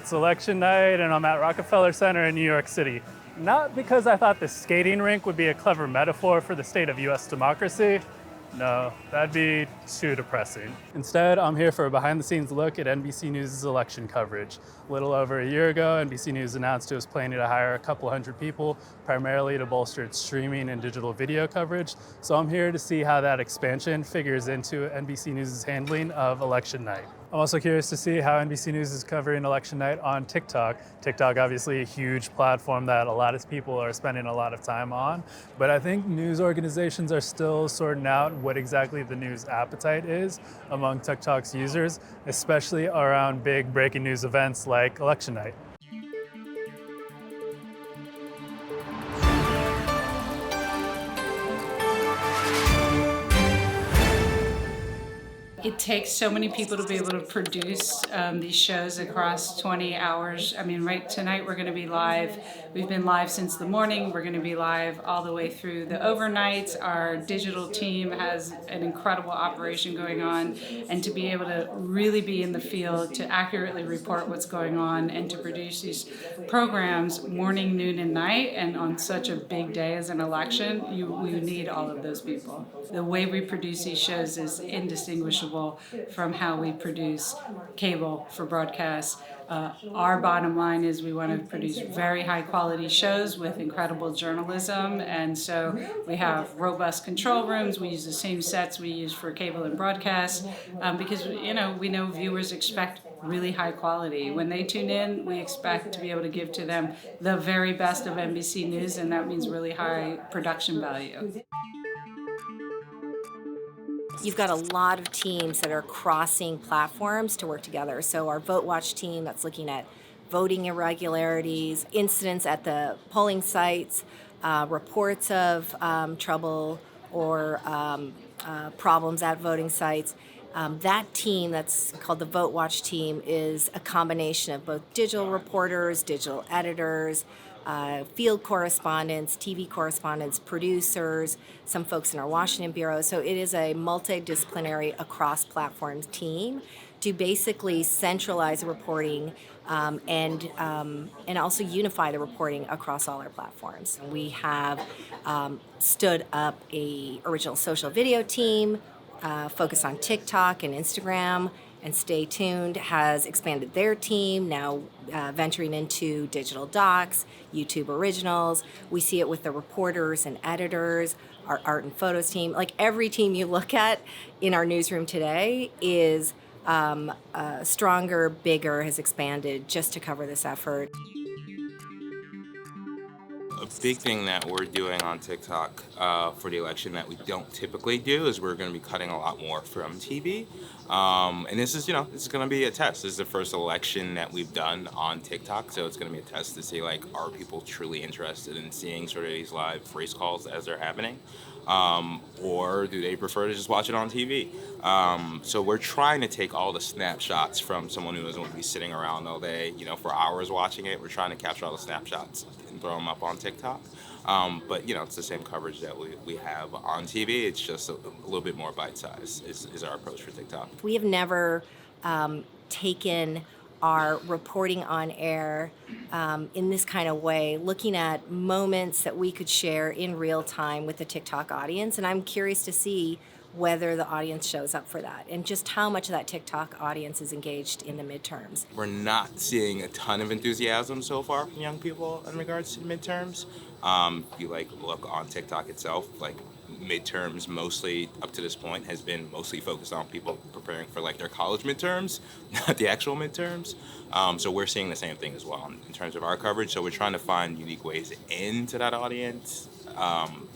It's election night, and I'm at Rockefeller Center in New York City. Not because I thought the skating rink would be a clever metaphor for the state of US democracy. No, that'd be too depressing. Instead, I'm here for a behind-the-scenes look at NBC News' election coverage. A little over a year ago, NBC News announced it was planning to hire a couple hundred people, primarily to bolster its streaming and digital video coverage. So I'm here to see how that expansion figures into NBC News' handling of election night. I'm also curious to see how NBC News is covering election night on TikTok. TikTok, obviously a huge platform that a lot of people are spending a lot of time on, but I think news organizations are still sorting out what exactly the news appetite is among TikTok's users, especially around big breaking news events like election night. It takes so many people to be able to produce these shows across 20 hours. I mean, right tonight we're going to be live. We've been live since the morning. We're going to be live all the way through the overnights. Our digital team has an incredible operation going on, and to be able to really be in the field, to accurately report what's going on, and to produce these programs morning, noon, and night, and on such a big day as an election, we need all of those people. The way we produce these shows is indistinguishable from how we produce cable for broadcast. Our bottom line is we want to produce very high quality shows with incredible journalism, and so we have robust control rooms. We use the same sets we use for cable and broadcast because we know viewers expect really high quality. When they tune in, we expect to be able to give to them the very best of NBC News, and that means really high production value. You've got a lot of teams that are crossing platforms to work together. So our Vote Watch team that's looking at voting irregularities, incidents at the polling sites, reports of trouble or problems at voting sites. That team that's called the Vote Watch team is a combination of both digital reporters, digital editors, field correspondents, TV correspondents, producers, some folks in our Washington bureau. So it is a multidisciplinary across-platform team to basically centralize the reporting and also unify the reporting across all our platforms. We have stood up a original social video team focused on TikTok and Instagram, and Stay Tuned has expanded their team, now venturing into digital docs, YouTube originals. We see it with the reporters and editors, our art and photos team. Like every team you look at in our newsroom today is stronger, bigger, has expanded just to cover this effort. A big thing that we're doing on TikTok for the election that we don't typically do is we're going to be cutting a lot more from TV. And this is going to be a test. This is the first election that we've done on TikTok, so it's going to be a test to see, are people truly interested in seeing sort of these live race calls as they're happening? Or do they prefer to just watch it on TV? So we're trying to take all the snapshots from someone who doesn't want to be sitting around all day, for hours watching it. We're trying to capture all the snapshots and throw them up on TikTok. But it's the same coverage that we have on TV. It's just a little bit more bite-sized is our approach for TikTok. We have never taken our reporting on air in this kind of way, looking at moments that we could share in real time with the TikTok audience. And I'm curious to see whether the audience shows up for that and just how much of that TikTok audience is engaged in the midterms. We're not seeing a ton of enthusiasm so far from young people in regards to the midterms. If you look on TikTok itself, midterms mostly up to this point has been mostly focused on people preparing for their college midterms, not the actual midterms. So we're seeing the same thing as well in terms of our coverage. So we're trying to find unique ways into that audience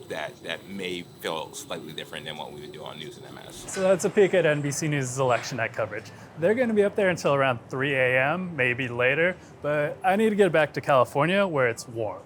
that may feel slightly different than what we would do on News and MS. So that's a peek at NBC News' election night coverage. They're going to be up there until around 3 a.m., maybe later, but I need to get back to California where it's warm.